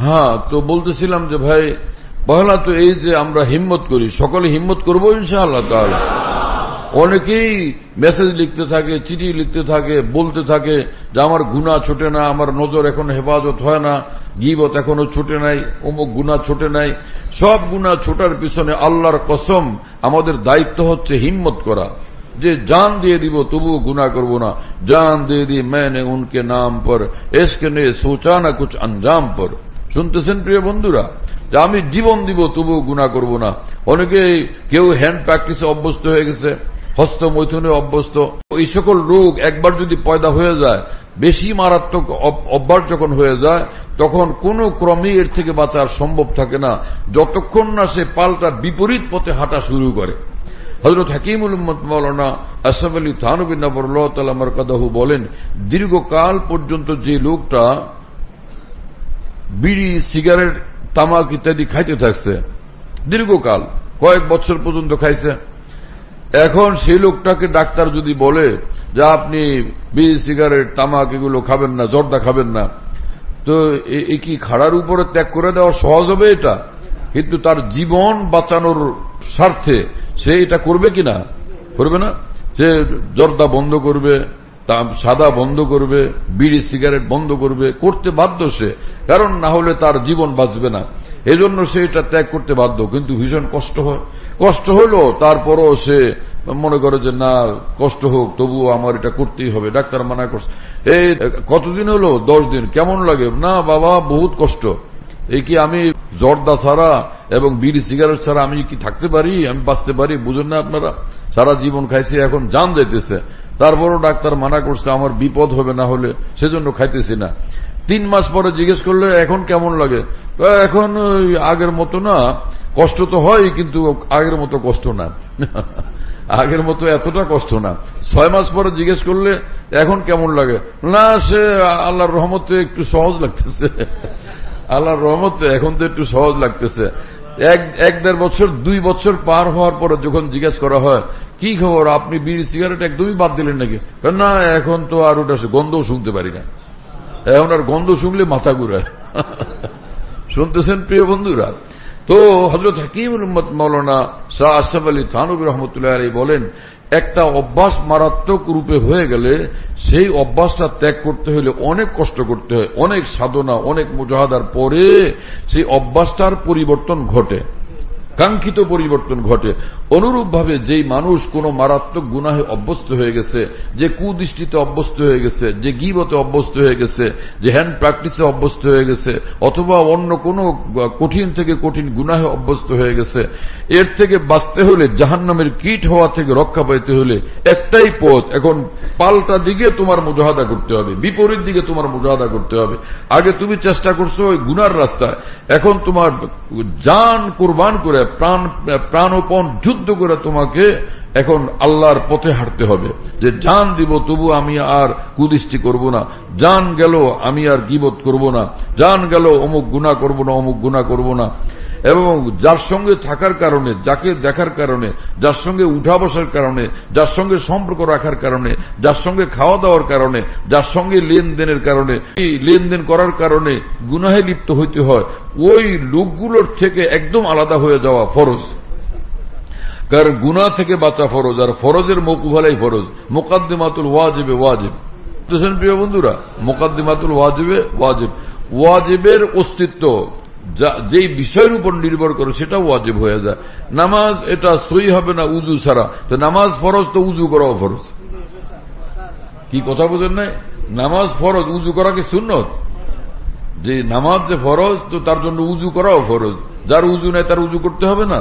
হ্যাঁ, তো বলতেছিলাম যে ভাই পহলা তো এই যে আমরা হিম্মত করি, সকলে হিম্মত করবো ইনশাআল্লাহ তাআলা। অনেকেই মেসেজ লিখতে থাকে, চিঠি লিখতে থাকে, বলতে থাকে যে আমার গুনাহ ছোটে না, আমার নজর এখন হেফাজত হয় না, গীবত এখনো ছোটে নাই, অমুক গুনাহ ছোটে নাই। সব গুনাহ ছোটার পিছনে আল্লাহর কসম আমাদের দায়িত্ব হচ্ছে হিম্মত করা, যে জান দিয়ে দিব তবুও গুনাহ করব না। জান দিয়ে দি मैंने उनके नाम पर इश्क ने सोचा ना कुछ अंजाम पर। শুনতেছেন প্রিয় বন্ধুরা, যে আমি জীবন দিব তবুও গুনাহ করব না। অনেকে কেউ হ্যান্ড প্র্যাকটিসে অভ্যস্ত হয়ে গেছে, হস্ত মৈথুনে অভ্যস্ত। এই সকল রোগ একবার যদি পয়দা হয়ে যায়, বেশি মারাত্মক অভ্যাস যখন হয়ে যায়, তখন কোনো ক্রমে এর থেকে বাঁচার সম্ভব থাকে না, যতক্ষণ না সে পাল্টা বিপরীত পথে হাঁটা শুরু করে। হযরত হাকিমুল উম্মত মাওলানা আশরাফ আলী থানভী নবরুল্লাহ তাআলা মারকাদাহু বলেন, দীর্ঘকাল পর্যন্ত যে লোকটা বিড়ি, সিগারেট, তামাক ইত্যাদি খাইতে থাকছে, দীর্ঘকাল কয়েক বছর পর্যন্ত খাইছে, এখন সেই লোকটাকে ডাক্তার যদি বলে যে আপনি বিড়ি, সিগারেট, তামাক এগুলো খাবেন না, জর্দা খাবেন না, তো এই কি খাড়ার উপরে ত্যাগ করে দেওয়া সহজ হবে? এটা কিন্তু তার জীবন বাঁচানোর স্বার্থে সে এটা করবে কিনা? করবে না। সে জর্দা বন্ধ করবে, সাদা বন্ধ করবে, বিড়ি সিগারেট বন্ধ করবে, করতে বাধ্য সে, কারণ না হলে তার জীবন বাঁচবে না। এজন্য সে এটা ত্যাগ করতে বাধ্য। কিন্তু ভীষণ কষ্ট হয়, কষ্ট হলো তারপরও সে মনে করে যে না, কষ্ট হোক তবুও আমার এটা করতেই হবে, ডাক্তার মানা করছে। এই কতদিন হলো? 10 দিন। কেমন লাগে? না বাবা, বহুত কষ্ট। এই কি আমি জর্দা ছাড়া এবং বিড়ি সিগারেট ছাড়া আমি কি থাকতে পারি? আমি বাঁচতে পারি? বুঝেন না আপনারা? সারা জীবন খাইছি, এখন জান যাইতেছে, তারপরও ডাক্তার মানা করছে আমার বিপদ হবে না হলে, সেজন্য খাইতেছি না। 3 মাস পরে জিজ্ঞেস করলে এখন কেমন লাগে? এখন আগের মতো না, কষ্ট তো হয় কিন্তু আগের মতো কষ্ট না, আগের মতো এতটা কষ্ট না। 6 মাস পরে জিজ্ঞেস করলে এখন কেমন লাগে? না, সে আল্লাহর রহমতে একটু সহজ লাগতেছে, আল্লাহর রহমতে এখন তো একটু সহজ লাগতেছে। 1-1.5 বছর 2 বছর পার হওয়ার পরে যখন জিজ্ঞেস করা হয় কি খবর, আপনি বিড়ি সিগারেট একদমই বাদ দিলেন নাকি? না, এখন তো আর ওটা গন্ধও শুনতে পারি না, এখন আর গন্ধ শুনলে মাথা ঘুরায়। শুনতেছেন প্রিয় বন্ধুরা? তো হযরত হাকিমুল উম্মত মাওলানা শাহ আশরাফ আলী থানভী রহমতুল্লাহ আলাইহি বলেন, একটা অভ্যাস মারাত্মক রূপে হয়ে গেলে সেই অভ্যাসটা ত্যাগ করতে হলে অনেক কষ্ট করতে হয়, অনেক সাধনা, অনেক মুজাহাদার পরে সেই অভ্যাসটার পরিবর্তন ঘটে, কাঙ্ক্ষিত পরিবর্তন ঘটে। অনুরূপভাবে যেই মানুষ কোন মারাত্মক গুনাহে অভ্যস্ত হয়ে গেছে, যে কুদৃষ্টিতে অভ্যস্ত হয়ে গেছে, যে গীবতে অভ্যস্ত হয়ে গেছে, যে হ্যান্ড প্র্যাকটিসে অভ্যস্ত হয়ে গেছে, অথবা অন্য কোন কঠিন থেকে কঠিন গুনাহে অভ্যস্ত হয়ে গেছে, এর থেকে বাঁচতে হলে, জাহান্নামের কীট হওয়া থেকে রক্ষা পাইতে হলে একটাই পথ, এখন পাল্টা দিকে তোমার মুজাহাদা করতে হবে, বিপরীত দিকে তোমার মুজাহাদা করতে হবে। আগে তুমি চেষ্টা করছো ওই গুনার রাস্তায়, এখন তোমার জান কুরবান করে, প্রাণপণ যুদ্ধ করে তোমাকে এখন আল্লাহর পথে হাঁটতে হবে, যে জান দিব তবু আমি আর কুদৃষ্টি করব না, জান গেল আমি আর গীবত করব না, জান গেল অমুক গুনাহ করব না, অমুক গুনাহ করব না। এবং যার সঙ্গে থাকার কারণে, যাকে দেখার কারণে, যার সঙ্গে উঠা বসার কারণে, যার সঙ্গে সম্পর্ক রাখার কারণে, যার সঙ্গে খাওয়া দাওয়ার কারণে, যার সঙ্গে লেনদেনের কারণে, এই লেনদেন করার কারণে গুনাহে লিপ্ত হইতে হয়, ওই লোকগুলোর থেকে একদম আলাদা হয়ে যাওয়া ফরজ। কারণ গুনাহ থেকে বাঁচা ফরজ, আর ফরজের মওকুফালাই ফরজ। মুকাদ্দিমাতুল ওয়াজিবে ওয়াজিব। বুঝছেন প্রিয় বন্ধুরা? মুকাদ্দিমাতুল ওয়াজিবে ওয়াজিব, ওয়াজিবের অস্তিত্ব যেই বিষয়ের উপর নির্ভর করে সেটা ওয়াজিব হয়ে যায়। নামাজ এটা সই হবে না উজু ছাড়া, তো নামাজ ফরজ, তো উজু করাও ফরজ। কি কথা বোঝেন নাই? নামাজ ফরজ, উজু করা কি সুন্নত? যে নামাজ যে ফরজ, তো তার জন্য উজু করাও ফরজ। যার উজু নাই তার উজু করতে হবে না?